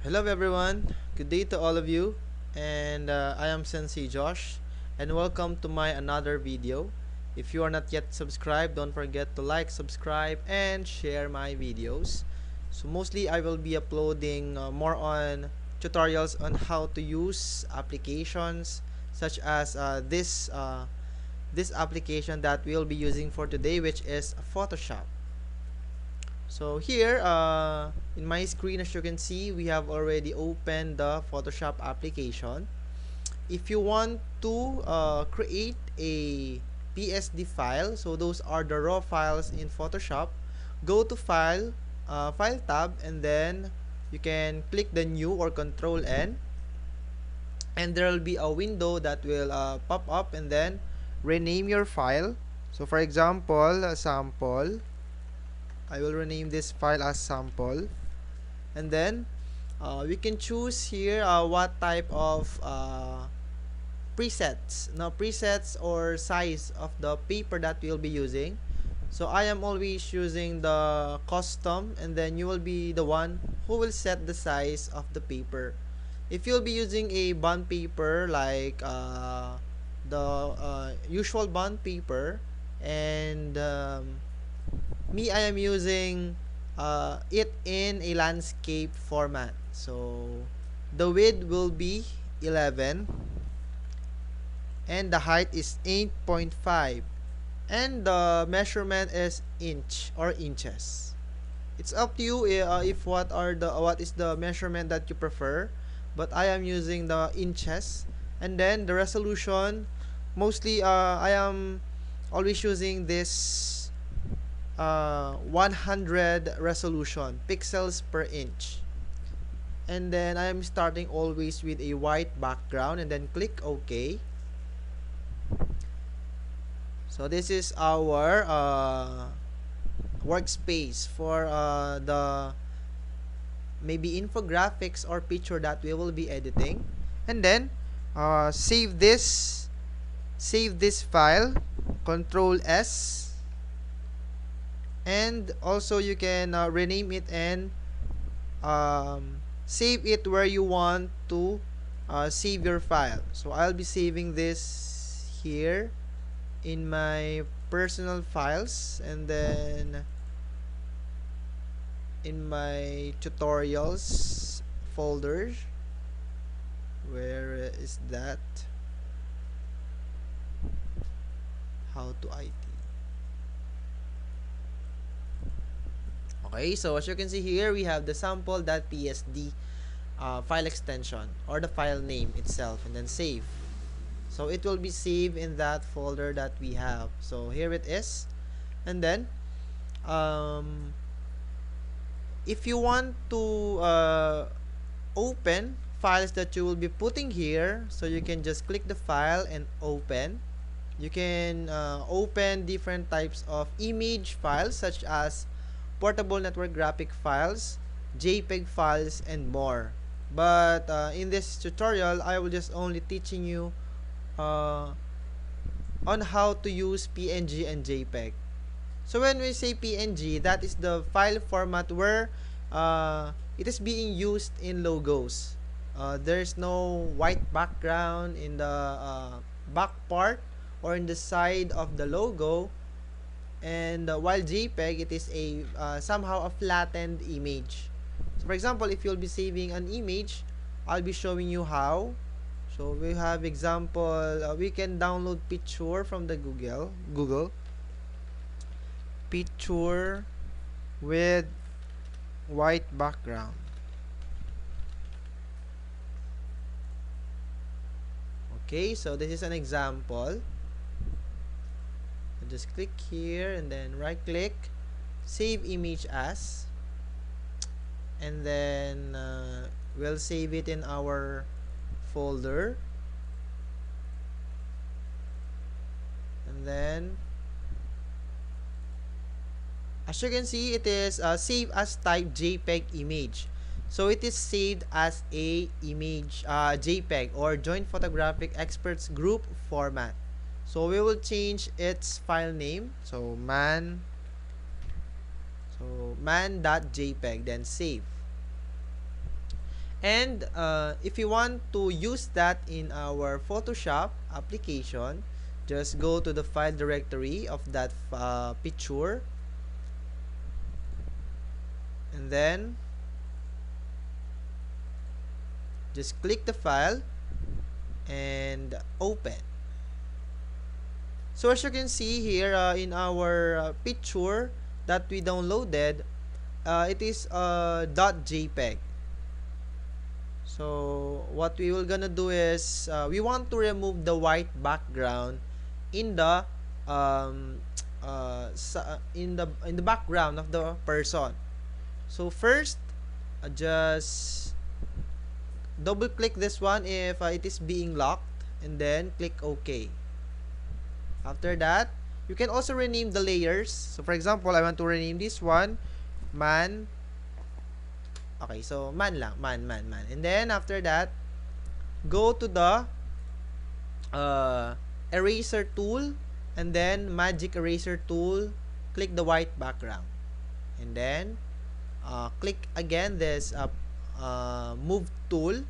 Hello everyone, good day to all of you, and I am Sensei Josh, and welcome to my another video. If you are not yet subscribed, don't forget to like, subscribe, and share my videos. So mostly I will be uploading more on tutorials on how to use applications such as this application that we'll be using for today, which is Photoshop. So here in my screen, as you can see, we have already opened the Photoshop application. If you want to create a PSD file, so those are the raw files in Photoshop, go to File tab, and then you can click the New or Control N, and there will be a window that will pop up, and then rename your file. So for example, sample. I will rename this file as sample, and then we can choose here what type of presets or size of the paper that we'll be using. So I am always using the custom, and then you will be the one who will set the size of the paper. If you'll be using a bond paper like the usual bond paper, and me, I am using it in a landscape format. So the width will be 11, and the height is 8.5, and the measurement is inch or inches. It's up to you if what is the measurement that you prefer, but I am using the inches. And then the resolution, mostly I am always using this 100 resolution pixels per inch. And then I am starting always with a white background, and then click OK. So this is our workspace for the maybe infographics or picture that we will be editing. And then save this file, Control S, and also you can rename it and save it where you want to save your file. So I'll be saving this here in my personal files, and then in my tutorials folder. Where is that? How to IT. Okay, so as you can see here, we have the sample.psd file extension or the file name itself, and then save. So it will be saved in that folder that we have. So here it is. And then if you want to open files that you will be putting here, so you can just click the file and open. You can open different types of image files such as portable network graphic files, JPEG files, and more. But in this tutorial, I will just only teaching you on how to use PNG and JPEG. So when we say PNG, that is the file format where it is being used in logos. There's no white background in the back part or in the side of the logo, and while JPEG, it is a somehow a flattened image. So for example, if you'll be saving an image, I'll be showing you how. So we have example, we can download picture from the Google picture with white background. Okay, so this is an example. Just click here, and then right click, save image as, and then we'll save it in our folder, and then as you can see, it is saved as type JPEG image. So it is saved as a image JPEG or Joint Photographic Experts Group format. So we will change its file name. So man.jpg, then save. And if you want to use that in our Photoshop application, just go to the file directory of that picture, and then just click the file and open. So as you can see here in our picture that we downloaded, it is .jpeg. So what we will gonna do is we want to remove the white background in the in the background of the person. So first, just double click this one if it is being locked, and then click OK. After that, you can also rename the layers. So for example, I want to rename this one man. Okay, so man lang, man. And then after that, go to the eraser tool, and then magic eraser tool, click the white background, and then click again this move tool,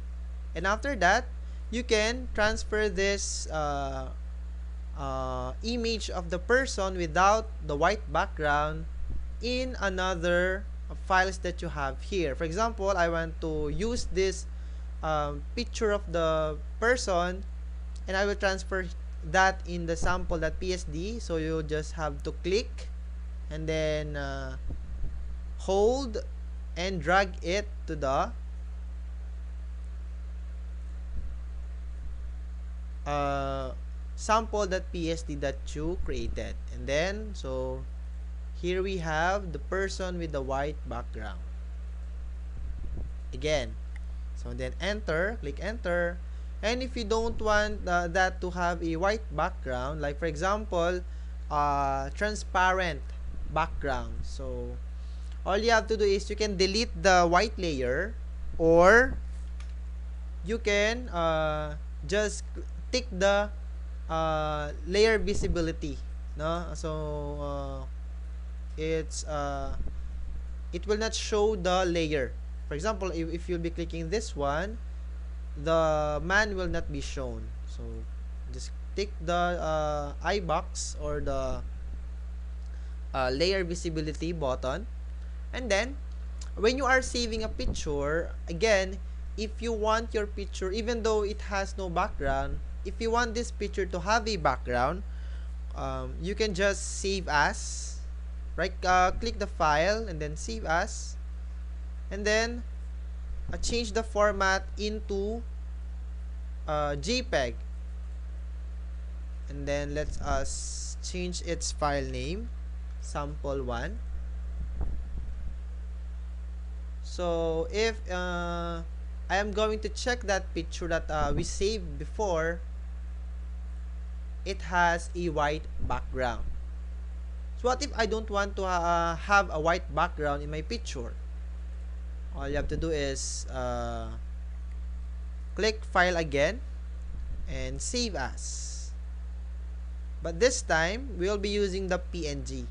and after that, you can transfer this image of the person without the white background in another files that you have here. For example, I want to use this picture of the person, and I will transfer that in the sample.psd. So you just have to click and then hold and drag it to the sample.psd that you created. And then, so here we have the person with the white background. Again, so then enter, click enter. And if you don't want that to have a white background, like for example, transparent background, so all you have to do is you can delete the white layer, or you can just tick the layer visibility, no? So it will not show the layer. For example, if you'll be clicking this one, the man will not be shown. So just tick the I box or the layer visibility button, and then when you are saving a picture, again, if you want your picture, even though it has no background, if you want this picture to have a background, you can just save as, right? Click the file and then save as, and then change the format into JPEG, and then let us change its file name, sample1. So if I am going to check that picture that we saved before, it has a white background. So what if I don't want to have a white background in my picture? All you have to do is click file again and save as. But this time, we'll be using the PNG.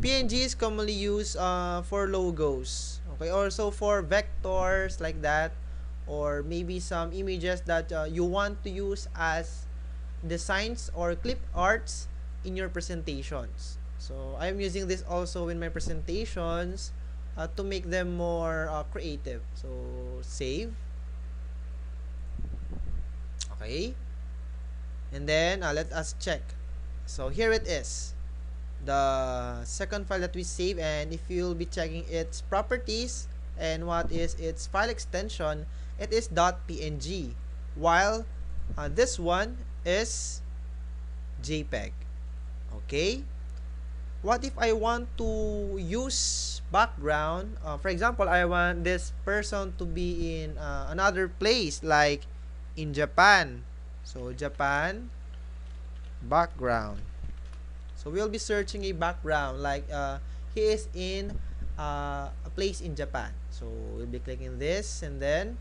PNG is commonly used for logos, okay, also for vectors like that, or maybe some images that you want to use as designs or clip arts in your presentations. So I'm using this also in my presentations to make them more creative. So save. Okay, and then let us check. So here it is, the second file that we save, and if you'll be checking its properties and what is its file extension, it is .png, while this one is JPEG. Okay, what if I want to use background? For example, I want this person to be in another place, like in Japan. So Japan background. So we'll be searching a background, like he is in a place in Japan. So we'll be clicking this, and then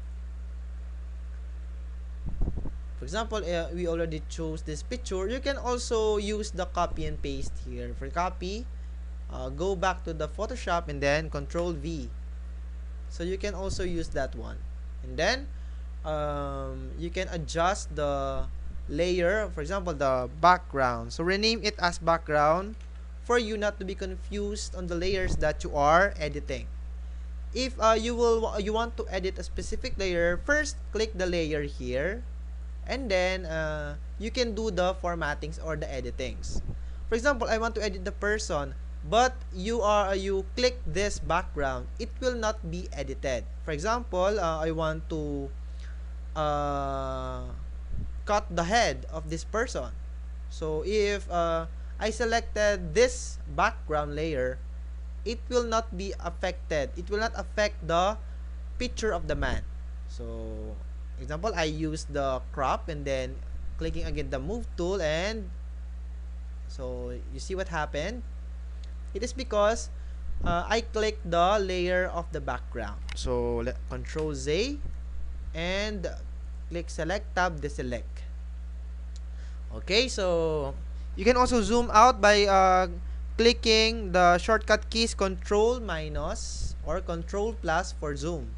for example, we already chose this picture. You can also use the copy and paste here. For copy, go back to the Photoshop and then Control V. So you can also use that one. And then you can adjust the layer, for example the background. So rename it as background for you not to be confused on the layers that you are editing. If you want to edit a specific layer, first click the layer here, and then you can do the formattings or the editings. For example, I want to edit the person, but you click this background, it will not be edited. For example, I want to cut the head of this person. So if I selected this background layer, it will not be affected. It will not affect the picture of the man. So example, I use the crop and then clicking again the move tool, and so you see what happened. It is because I clicked the layer of the background. So Control Z and click select, tab deselect. Okay, so you can also zoom out by clicking the shortcut keys Control minus or Control plus for zoom.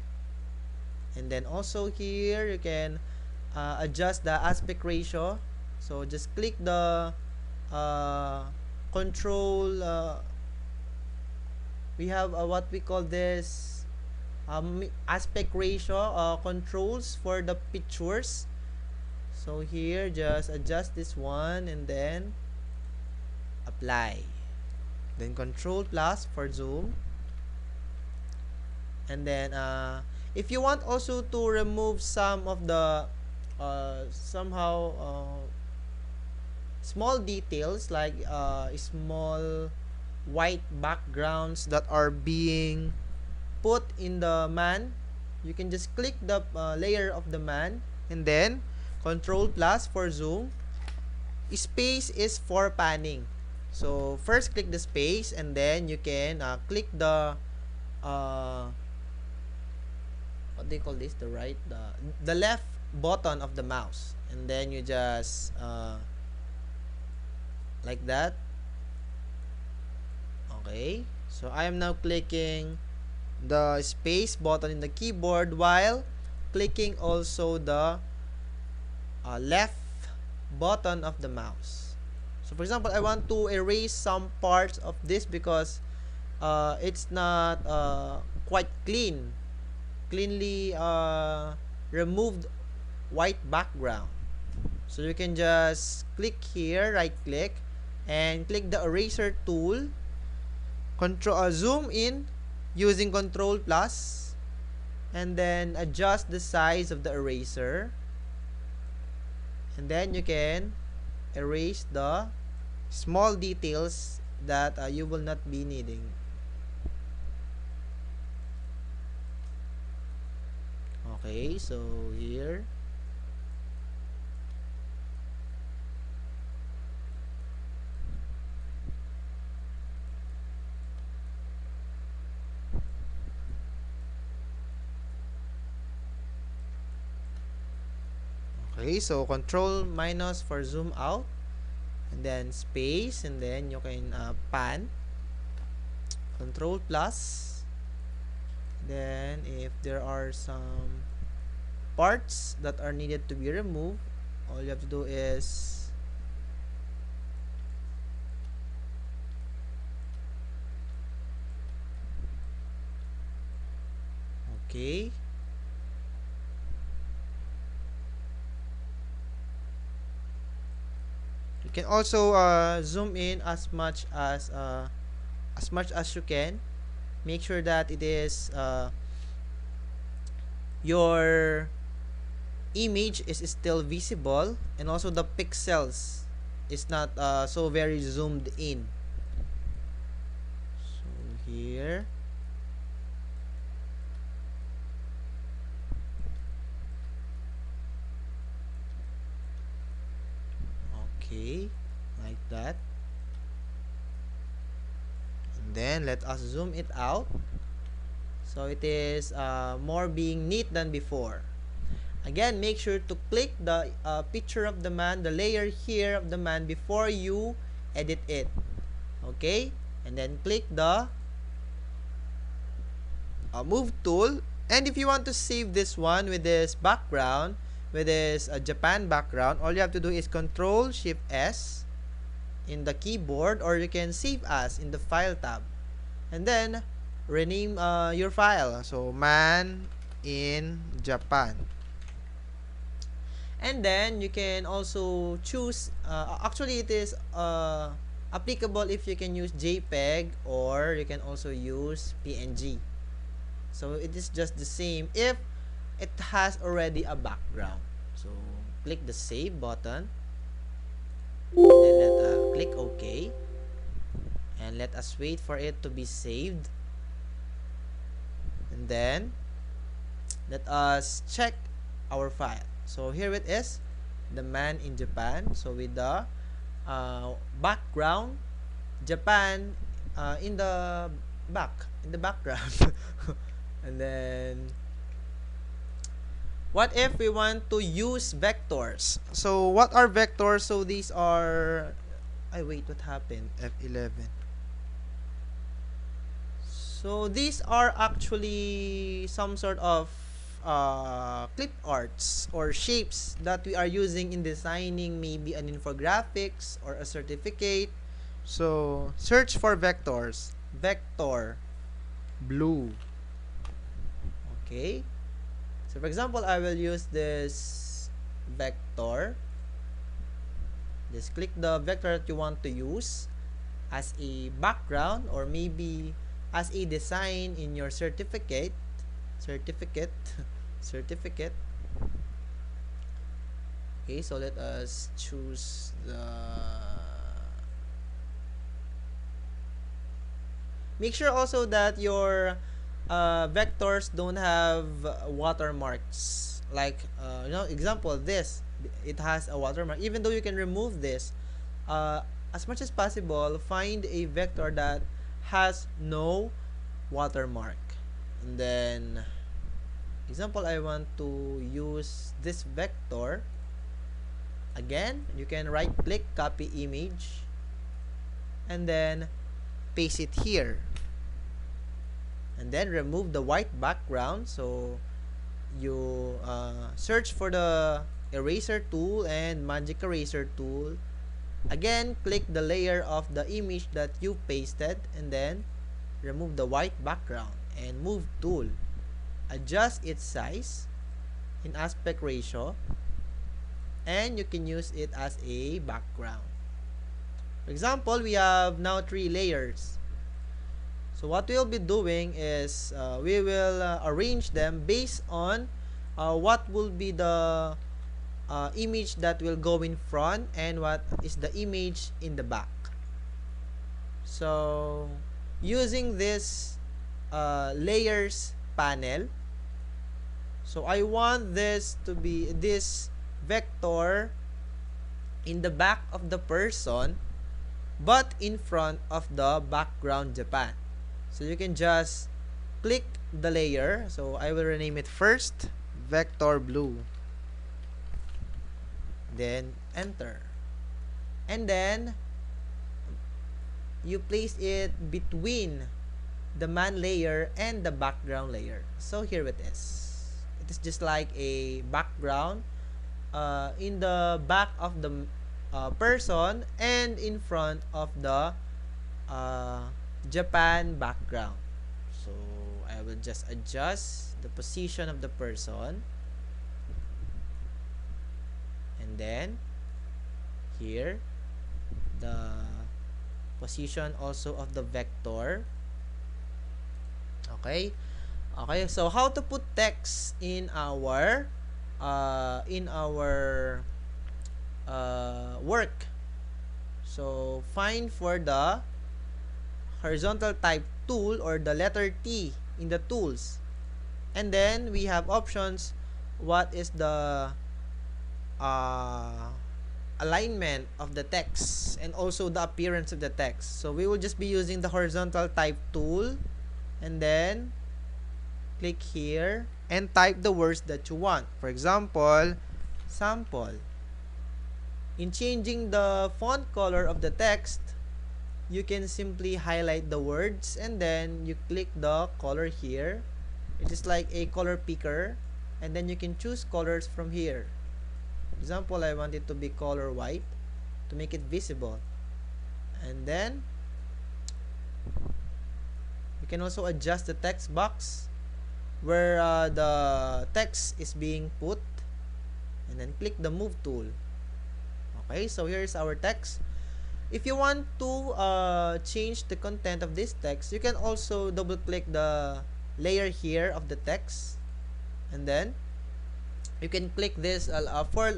And then also here you can adjust the aspect ratio. So just click the control, we have what we call this aspect ratio controls for the pictures. So here just adjust this one and then apply, then Control plus for zoom. And then if you want also to remove some of the small details, like small white backgrounds that are being put in the man, you can just click the layer of the man and then Control plus for zoom. Space is for panning. So first click the space and then you can click the what do you call this, the left button of the mouse, and then you just like that. Okay, so I am now clicking the space button in the keyboard while clicking also the left button of the mouse. So for example, I want to erase some parts of this because it's not quite cleanly removed white background. So you can just click here, right click, and click the eraser tool, zoom in using Control plus, and then adjust the size of the eraser, and then you can erase the small details that you will not be needing. Okay, so here okay, so Control minus for zoom out, and then space, and then you can pan, Control plus. Then if there are some parts that are needed to be removed, all you have to do is okay. You can also zoom in as much as you can. Make sure that it is your image is still visible, and also the pixels is not so very zoomed in. So here okay, like that. And then let us zoom it out, so it is more being neat than before. Again, make sure to click the picture of the man, the layer here of the man, before you edit it. Okay, and then click the move tool And if you want to save this one with this background, with this Japan background, all you have to do is Control Shift S in the keyboard, or you can save as in the File tab, and then rename your file. So man in Japan. And then you can also choose, actually it is applicable if you can use JPEG, or you can also use PNG. So it is just the same if it has already a background. So click the save button, then click OK, and let us wait for it to be saved. And then let us check our file. So here it is, the man in Japan. So with the background Japan in the background. And then what if we want to use vectors? So what are vectors? So these are, wait, what happened? F11. So these are actually some sort of clip arts or shapes that we are using in designing maybe an infographics or a certificate. So search for vectors. Vector blue. Okay. So for example, I will use this vector. Just click the vector that you want to use as a background, or maybe as a design in your certificate. Okay, so let us choose the, make sure also that your vectors don't have watermarks, like example, this, it has a watermark. Even though you can remove this, as much as possible, find a vector that has no watermark. And then example, I want to use this vector. Again, you can right click, copy image, and then paste it here, and then remove the white background. So you search for the eraser tool and magic eraser tool. Again, click the layer of the image that you pasted, and then remove the white background and move tool. Adjust its size in aspect ratio, and you can use it as a background. For example, we have now 3 layers. So what we'll be doing is we will arrange them based on what will be the image that will go in front and what is the image in the back. So using this layers panel, so I want this to be this vector in the back of the person, but in front of the background Japan. So you can just click the layer. So I will rename it first vector blue, then enter, and then you place it between the man layer and the background layer. So here it is. It is just like a background in the back of the person and in front of the Japan background. So I will just adjust the position of the person, and then here the position also of the vector. Okay, so how to put text in our work? So find for the horizontal type tool or the letter T in the tools, and then we have options. What is the alignment of the text and also the appearance of the text? So we will just be using the horizontal type tool, and then click here and type the words that you want. For example, sample. In changing the font color of the text, you can simply highlight the words and then you click the color here, It is like a color picker, and then you can choose colors from here. For example, I want it to be color white to make it visible. And then you can also adjust the text box where the text is being put, and then click the move tool. Okay, so here's our text. If you want to change the content of this text, you can also double click the layer here of the text, and then you can click this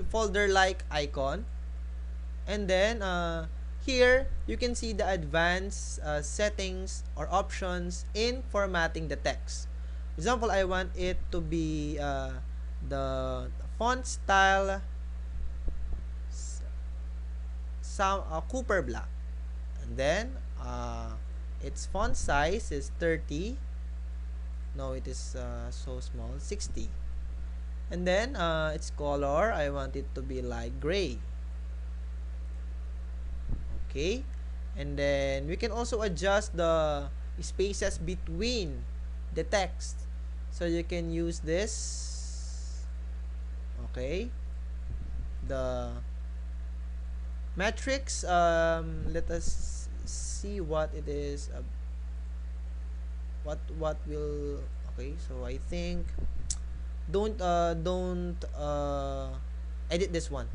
folder like icon, and then here you can see the advanced settings or options in formatting the text. For example, I want it to be the font style Cooper black, and then its font size is 30. No, it is so small, 60. And then its color, I want it to be like gray. Okay, and then we can also adjust the spaces between the text, so you can use this. Okay, the metrics, let us see what it is, what will, okay, so I think don't edit this one.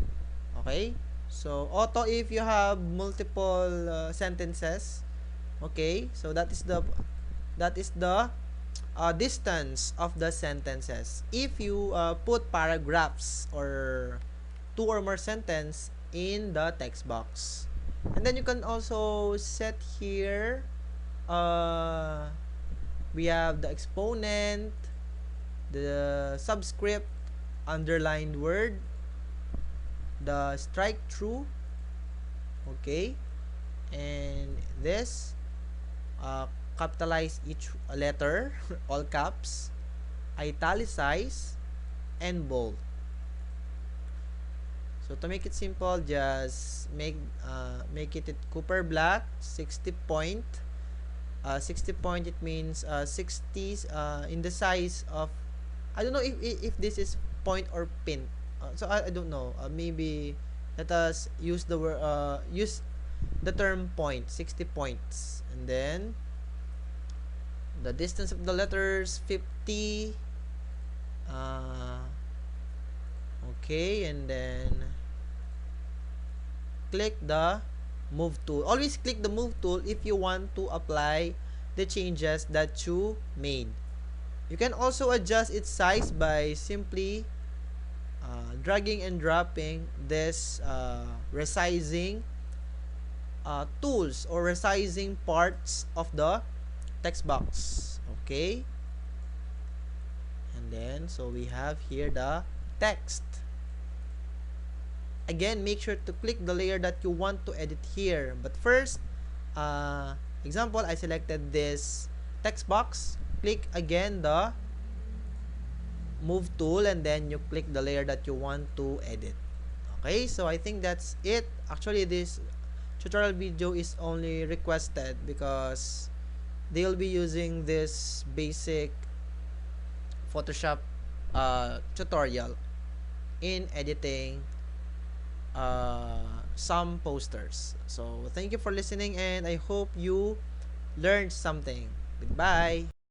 Okay, so auto if you have multiple sentences. Okay, so that is the distance of the sentences. If you put paragraphs or 2 or more sentence in the text box, and then you can also set here we have the exponent, the subscript, underlined word, the strike through. Okay, and this capitalize each letter all caps, italicize, and bold. So to make it simple, just make it Cooper black, 60 point. 60 point, it means 60 in the size of, I don't know if this is point or pin. So I don't know. Maybe let us use the word use the term point, 60 points, and then the distance of the letters 50. Okay, and then click the move tool. Always click the move tool if you want to apply the changes that you made. You can also adjust its size by simply dragging and dropping this resizing tools or resizing parts of the text box. Okay, and then so we have here the text. Again, make sure to click the layer that you want to edit here. But first, example, I selected this text box. Click again the move tool, and then you click the layer that you want to edit. Okay, so I think that's it. Actually, this tutorial video is only requested because they'll be using this basic Photoshop tutorial in editing some posters. So thank you for listening, and I hope you learned something. Goodbye.